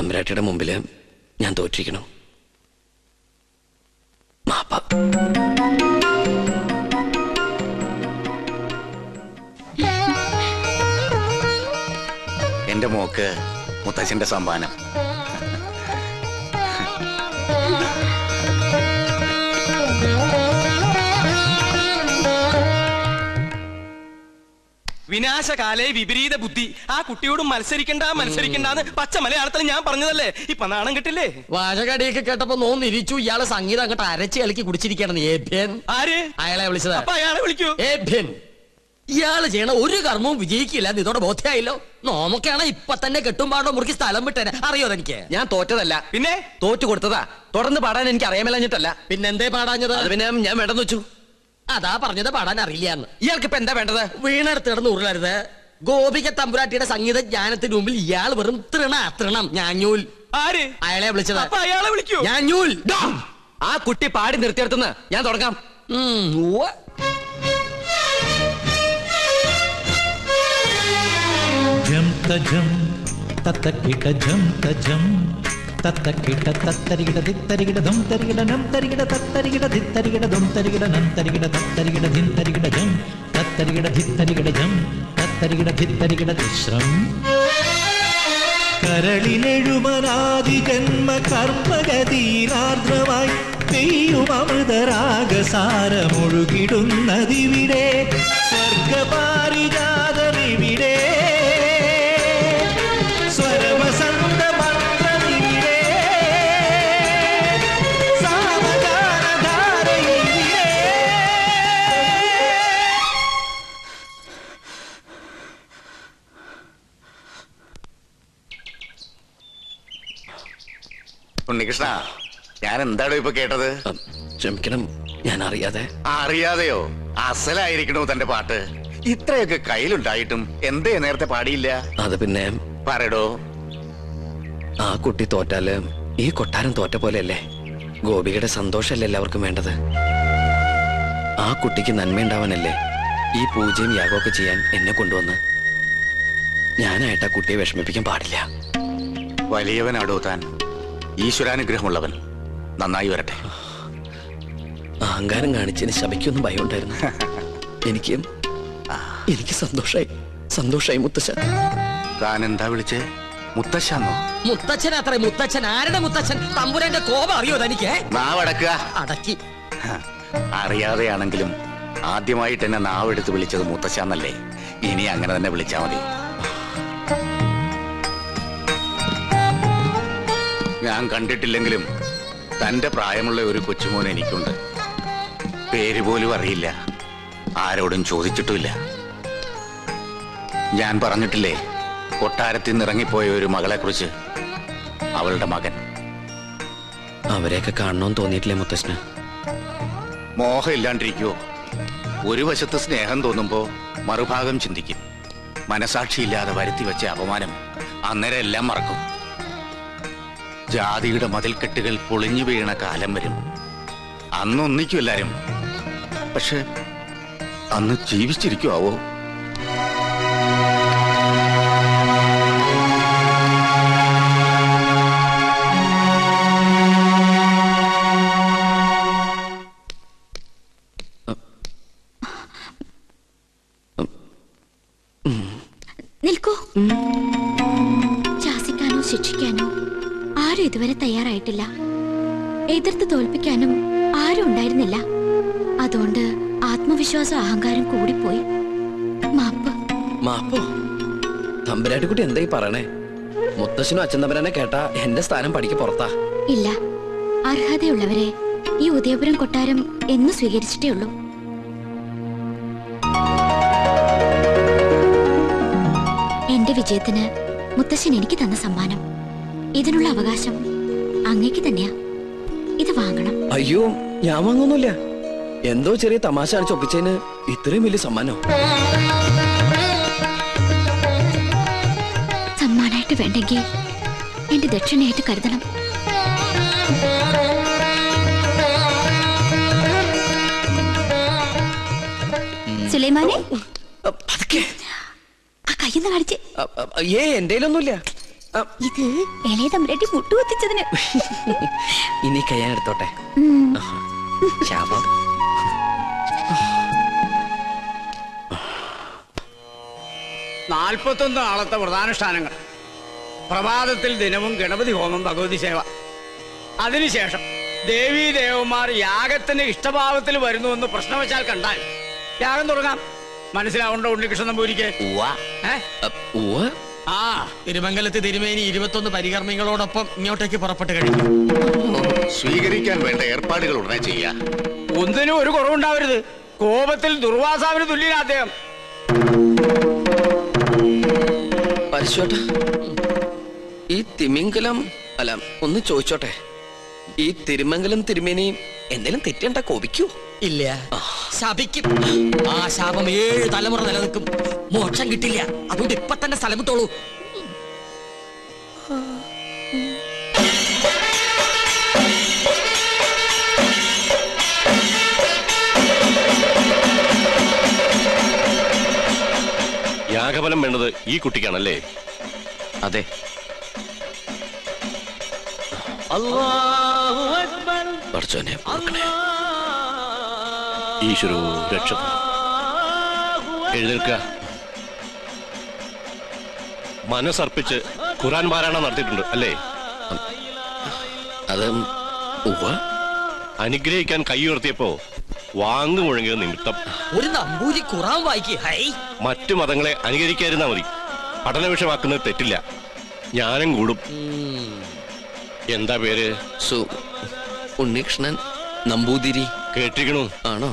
തമ്പുരാട്ടിയുടെ മുമ്പില് ഞാൻ തോറ്റിരിക്കണം. മാപ്പ. എന്റെ മോക്ക് മുത്തച്ഛന്റെ സമ്മാനം. വിനാശകാലേ വിപരീത ബുദ്ധി. ആ കുട്ടിയോട് മത്സരിക്കണ്ടെന്ന് പച്ച മലയാളത്തിൽ ഞാൻ പറഞ്ഞതല്ലേ? ഇപ്പൊ നാണം കിട്ടില്ലേ? വാചകടിയൊക്കെ കേട്ടപ്പോ നോന്നിരിച്ചു. ഇയാളെ സംഗീതം അങ്ങോട്ട് അരച്ച് കളിക്കി കുടിച്ചിരിക്കണം. ആര്? അയാളെ വിളിച്ചത്. അപ്പൊ അയാളെ വിളിക്കൂ. ഇയാള് ചെയ്യണ ഒരു കർമ്മവും വിജയിക്കില്ല. ഇതോടെ ബോധ്യായില്ലോ. നോമൊക്കെയാണ് ഇപ്പൊ തന്നെ കെട്ടുംപാടോ മുറുക്കി സ്ഥലം വിട്ടേനെ. അറിയോ എനിക്ക്? ഞാൻ തോറ്റതല്ല, പിന്നെ തോറ്റു കൊടുത്തതാ. തുടർന്ന് പാടാൻ എനിക്ക് അറിയാമല്ലഞ്ഞിട്ടല്ല. പിന്നെന്തേ പാടാഞ്ഞത്? പിന്നെ ഞാൻ വേണ്ടെന്ന് വെച്ചു. അതാ പറഞ്ഞത് പാടാൻ അറിയില്ലാന്ന്. ഇയാൾക്ക് ഇപ്പൊ എന്താ വേണ്ടത്? വീണെടുത്ത് കിടന്ന് ഉരുളരുത്. ഗോപിക തമ്പുരാട്ടിയുടെ സംഗീത ജ്ഞാനത്തിന് മുമ്പിൽ ഇയാൾ വെറും തൃണം. ഞാഞ്ഞൂൽ. ആര്? അയാളെ വിളിച്ചത്. അപ്പൊ അയാളെ വിളിക്കൂ. ഞാഞ്ഞൂൽ. ആ കുട്ടി പാടി നിർത്തിയെടുത്തുനിന്ന് ഞാൻ തുടങ്ങാം. ജം തജം തത്തക്കിട ജം തജം തത്തക്കിട തത്തരികിട ദിത്തരികിട ദം തരികിട നം തരികിട തത്തരികിട ദിത്തരികിട ദം തരികിട നം തരികിട തത്തരികിട ദിൻ തരികിട ജം തത്തരികിട ധിത്തരികിട ജം തത്തരികിട ധിത്തരികിട തിശ്രം. കരളിനെഴുമനാദി ജന്മ കർമ്മഗതീരാർദ്രമായി പെയ്യും അമൃതരാഗസാരമൊഴുകിടുന്നതിവിടെ സ്വർഗപാരിജാതമിവിടെ സ്വരവസന്ത മന്ത്രമിവിടെ സാവധാനധാരയിവിടെ. ഉണ്ണികൃഷ്ണ, ഞാൻ എന്താണോ ഇപ്പൊ കേട്ടത്? ക്ഷമിക്കണം, ഞാൻ അറിയാതെ. അറിയാതെയോ? അസലായിരിക്കണോ തന്റെ പാട്ട്? ഇത്രയൊക്കെ കയ്യിലുണ്ടായിട്ടും എന്തേ നേരത്തെ പാടിയില്ല? അത് പിന്നെ പറയടോ. ആ കുട്ടി തോറ്റാല് ഈ കൊട്ടാരം തോറ്റ പോലെയല്ലേ? ഗോപികയുടെ സന്തോഷമല്ലേ എല്ലാവർക്കും വേണ്ടത്? ആ കുട്ടിക്ക് നന്മയുണ്ടാവാനല്ലേ ഈ പൂജയും യാഗമൊക്കെ ചെയ്യാൻ എന്നെ കൊണ്ടുവന്ന്. ഞാനായിട്ട് ആ കുട്ടിയെ വിഷമിപ്പിക്കാൻ പാടില്ല. വലിയവനാടോ താൻ, ഈശ്വരാനുഗ്രഹമുള്ളവൻ. നന്നായി വരട്ടെ. അഹങ്കാരം കാണിച്ചതിന് ശബയ്ക്കൊന്നും ഭയം ഉണ്ടായിരുന്നു. എനിക്ക് സന്തോഷായി മുത്തച്ഛൻ. താൻ എന്താ വിളിച്ചേ? മുത്തശ്ശാന്നോ? മുത്തച്ഛൻ അത്ര. മുത്തച്ഛൻ ആരുടെ മുത്തച്ഛൻ? തമ്പുരാന്റെ കോപം അറിയോ തനിക്ക്? നാവടക്കുക. അടക്കി. അറിയാതെയാണെങ്കിലും ആദ്യമായിട്ട് എന്നെ നാവെടുത്ത് വിളിച്ചത് മുത്തശ്ശാന്നല്ലേ? ഇനി അങ്ങനെ തന്നെ വിളിച്ചാ മതി. ഞാൻ കണ്ടിട്ടില്ലെങ്കിലും തന്റെ പ്രായമുള്ള ഒരു കൊച്ചുമോൻ എനിക്കുണ്ട്. പേര് പോലും അറിയില്ല, ആരോടും ചോദിച്ചിട്ടുമില്ല. ഞാൻ പറഞ്ഞിട്ടില്ലേ കൊട്ടാരത്തിൽ നിന്ന് ഇറങ്ങിപ്പോയ ഒരു മകളെ കുറിച്ച്? അവളുടെ മകൻ. അവരെയൊക്കെ കാണണമെന്ന് തോന്നിയിട്ടില്ലേ മുത്തശ്ശന്? മോഹം ഇല്ലാണ്ടിരിക്കുവോ? ഒരു വശത്ത് സ്നേഹം തോന്നുമ്പോ മറുഭാഗം ചിന്തിക്കും. മനസാക്ഷിയില്ലാതെ വരുത്തി വെച്ച അപമാനം അന്നേരം എല്ലാം മറക്കും. ജാതിയുടെ മതിൽക്കെട്ടുകൾ പൊളിഞ്ഞു വീണ കാലം വരും. അന്ന് ഒന്നിക്കും എല്ലാരും. പക്ഷെ അന്ന് ജീവിച്ചിരിക്കുവോ? നിൽക്കൂ. ശാസിക്കാനോ ശിക്ഷിക്കാനോ ആരും ഇതുവരെ തയ്യാറായിട്ടില്ല. എതിർത്ത് തോൽപ്പിക്കാനും ആരും ഉണ്ടായിരുന്നില്ല. അതുകൊണ്ട് ആത്മവിശ്വാസം അഹങ്കാരം കൂടിപ്പോയി. മാപ്പോ? തമ്പുരാട്ടിക്കുട്ടി എന്തായി പറയണേ? മുത്തശ്ശനും അച്ഛൻ തമ്പുരാനെ കേട്ടാ എന്റെ സ്ഥാനം പടിക്ക് പുറത്താ. ഇല്ല, അർഹതയുള്ളവരെ ഈ ഉദയപുരം കൊട്ടാരം എന്ന് സ്വീകരിച്ചിട്ടേ ഉള്ളൂ. എന്റെ വിജയത്തിന് മുത്തശ്ശൻ എനിക്ക് തന്ന സമ്മാനം, ഇതിനുള്ള അവകാശം അങ്ങേക്ക് തന്നെയാ. ഇത് വാങ്ങണം. അയ്യോ, ഞാൻ വാങ്ങൊന്നുമില്ല. എന്തോ ചെറിയ തമാശ ഒപ്പിച്ചതിന് ഇത്രയും വലിയ സമ്മാനോ? സമ്മാനായിട്ട് വേണ്ടെങ്കിൽ എന്റെ ദക്ഷിണയായിട്ട് കരുതണം. സുലൈമാനെ, ആ കയ്യെന്ന് കാണിച്ച്. എന്റെ ഒന്നുമില്ല. ഇത് ഇളയ തമ്പുരാട്ടി മുട്ടുകുത്തിച്ചതിന്. ഇനി കയ്യാൻ എടുത്തോട്ടെ. ശാപം. 41 നാളത്തെ പ്രധാനുഷ്ഠാനങ്ങൾ. പ്രഭാതത്തിൽ ദിനവും ഗണപതി ഹോമം, ഭഗവതി സേവ. അതിനുശേഷം ദേവീ ദേവന്മാർ യാഗത്തിന് ഇഷ്ടഭാവത്തിൽ വരുന്നുവെന്ന് പ്രശ്നവശാൽ കണ്ടാൽ യാഗം തുടങ്ങാം. മനസ്സിലാവുണ്ടോ ഉണ്ണികൃഷ്ണൻ നമ്പൂരിക്ക്? ആ തിരുമംഗലത്ത് തിരുമേനി 21 പരികർമ്മികളോടൊപ്പം ഇങ്ങോട്ടേക്ക് പുറപ്പെട്ട് കഴിഞ്ഞു. സ്വീകരിക്കാൻ വേണ്ട ഏർപ്പാടുകൾ ഉടനെ ചെയ്യാം. ഒന്നിനും ഒരു കുറവുണ്ടാവരുത്. കോപത്തിൽ ദുർവാസാവിന് തുല്യനാ അദ്ദേഹം. പരിശോട്ട, ഈ തിമിംഗലം അല്ല, ഒന്ന് ചോദിച്ചോട്ടെ, ഈ തിരുമംഗലം തിരുമേനി എന്തെങ്കിലും തെറ്റണ്ട കോപിക്കൂ? ഇല്ല, ശപിക്കും. ആ ശാപം 7 തലമുറ നിലനിൽക്കും. മോക്ഷം കിട്ടില്ല. അതുകൊണ്ട് ഇപ്പൊ തന്നെ സ്ഥലം വിട്ടോളൂ. യാഗഫലം വേണ്ടത് ഈ കുട്ടിക്കാണല്ലേ? അതെ. പഠിച്ചോനെ ഈശ്വരോ രക്ഷ. എഴുന്നേൽക്ക. മനസ്സർപ്പിച്ച് ഖുർആൻ പാരായണം നടത്തിയിട്ടുണ്ട് അല്ലേ? അത് അനുഗ്രഹിക്കാൻ കൈ ഉയർത്തിയപ്പോ വാങ്ങു മുഴങ്ങിയത് നിമിത്തം. ഒരു നമ്പൂരി ഖുർആൻ വായിക്കേ. മറ്റു മതങ്ങളെ അനുകരിക്കാതിരുന്നാ മതി. പഠന വിഷയമാക്കുന്നത് തെറ്റില്ല. ജ്ഞാനം കൂടും. എന്താ പേര്? ഉണ്ണികൃഷ്ണൻ നമ്പൂതിരി. കേട്ടിരിക്കണു? ആണോ?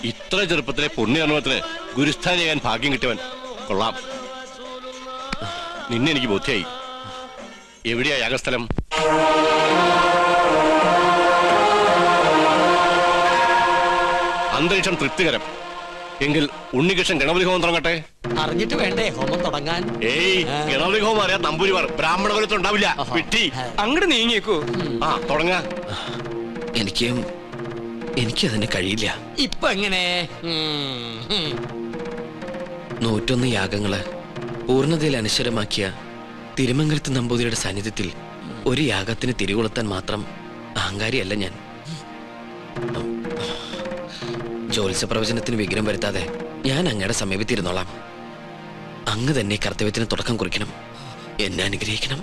ഇത്ര ചെറുപ്പത്തിലെ പുണ്യകർമ്മത്തിന് ഗുരുസ്ഥാനം ചെയ്യാൻ ഭാഗ്യം കിട്ടിയവൻ. കൊള്ളാം. നിന്നെ എനിക്ക് ബോധ്യായി. എവിടെയാ യാഗസ്ഥലം? അന്തരീക്ഷം തൃപ്തികരം. എങ്കിൽ ഉണ്ണികൃഷ്ണൻ ഗണപതി ഹോമം തുടങ്ങട്ടെ. അറിഞ്ഞിട്ട് വേണ്ടേ ഹോമം തുടങ്ങാൻ? ഏയ്, ഗണപതി ഹോമം അറിയാൻ നമ്പൂരിമാർ ബ്രാഹ്മണ കുലത്തിൽ ഉണ്ടാവില്ല. വിട്ടി അങ്ങോട്ട് നീങ്ങിയേക്കൂ. ആ തുടങ്ങാ. എനിക്കതിന് കഴിയില്ല. ഇപ്പൊ എങ്ങനെ? 101 യാഗങ്ങള് പൂർണ്ണതയിൽ അനശ്വരമാക്കിയ തിരുമംഗലത്ത് നമ്പൂതിരിയുടെ സാന്നിധ്യത്തിൽ ഒരു യാഗത്തിന് തിരികൊളുത്താൻ മാത്രം അഹങ്കാരിയല്ല ഞാൻ. ജ്യോത്സ്യ പ്രവചനത്തിന് വിഘ്നം വരുത്താതെ ഞാൻ അങ്ങയുടെ സമീപത്തിരുന്നോളാം. അങ്ങ് തന്നെ കർത്തവ്യത്തിന് തുടക്കം കുറിക്കണം. എന്നെ അനുഗ്രഹിക്കണം.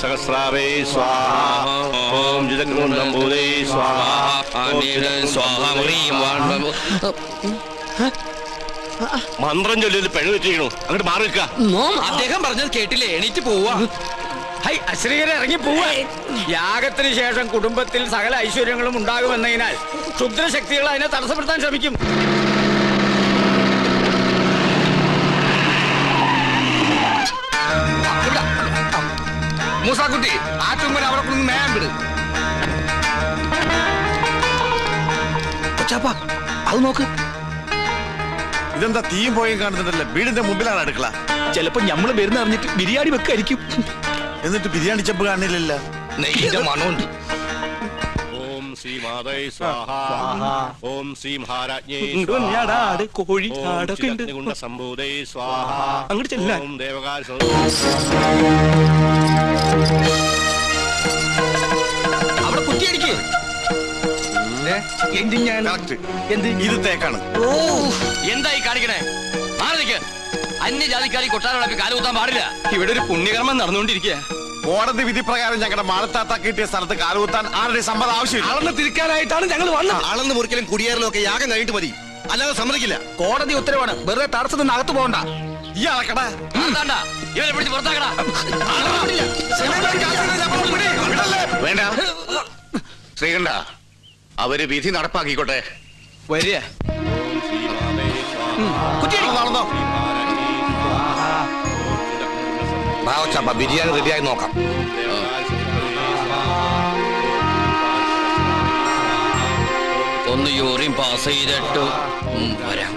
സഹസ്രാവേ സ്വാഹ. ഓം ജിതഗ്രൂഢംബൂദേ സ്വാഹ. മന്ത്രം ചൊല്ലിയിൽ പെഴ വെച്ചിരിക്കണു. അങ്ങോട്ട് മാറി നിൽക്കുക. അദ്ദേഹം പറഞ്ഞത് കേട്ടില്ലേ? എണീറ്റ് പോവാ. അശ്രീകരെ ഇറങ്ങി പോവാ. യാഗത്തിന് ശേഷം കുടുംബത്തിൽ സകല ഐശ്വര്യങ്ങളും ഉണ്ടാകുമെന്നതിനാൽ ക്ഷുദ്രശക്തികൾ അതിനെ തടസ്സപ്പെടുത്താൻ ശ്രമിക്കും. മൂസാക്കുട്ടി, ആറ്റുമ്പോൾ അവിടെ കൊണ്ട് മേയാൻ വിട്. അത് നോക്ക്. ഇതെന്താ തീയും പോയും കാണുന്നുണ്ടല്ലേ? വീടിന്റെ മുമ്പിലാണ് അടുക്കള. ചിലപ്പോ ഞമ്മള് വരുന്ന അറിഞ്ഞിട്ട് ബിരിയാണി വെക്കായിരിക്കും. എന്നിട്ട് ബിരിയാണി ചെമ്പ് കാണില്ലല്ലോ. നെയ്യുടെ മണമുണ്ട്. ഓം ശ്രീ മാതൈ സ്വാഹ. ഓം ശ്രീ മഹാരാജ്ഞേ കോഴി സംഭൂതൈ സ്വാഹ. അങ്ങോട്ട് ചെല്ല. ഓം ദേവകാൽ അവിടെ കുറ്റിയടിക്ക്. ഇത് തേക്കാണ്. എന്തായി കാണിക്കണേ? മാറിക്ക്. അന്യജാതിക്കാരി കൊട്ടാരം കാലുകുത്താൻ പാടില്ല. ഇവിടെ ഒരു പുണ്യകർമ്മം നടന്നുകൊണ്ടിരിക്കുക. കോടതി വിധി പ്രകാരം ഞങ്ങളുടെ മാളത്താത്ത കിട്ടിയ സ്ഥലത്ത് കാലുകുത്താൻ ആരുടെ സമ്മതം ആവശ്യമില്ല. അളന്ന് തിരിക്കാനായിട്ടാണ് ഞങ്ങൾ വന്നത്. അളന്ന് മുറിക്കലും കുടിയേറലും ഒക്കെ യാഗം കഴിഞ്ഞിട്ട് മതി, അല്ലാതെ സമ്മതിക്കില്ല. കോടതി ഉത്തരവാണ്. വെറുതെ തടസ്സം നിന്ന് അകത്ത് പോകണ്ട. ഈ അളക്കടാ. ഇവരെ പിടിച്ച് പുറത്താക്കടാ. വേണ്ട ശ്രീകണ്ഠ, അവര് വിധി നടപ്പാക്കിക്കോട്ടെ. വരിക. നടന്നോ. ബിരിയാണി റെഡിയായി നോക്കാം. ഒന്ന് യൂറിൻ പാസ് ചെയ്തിട്ടു വരാം.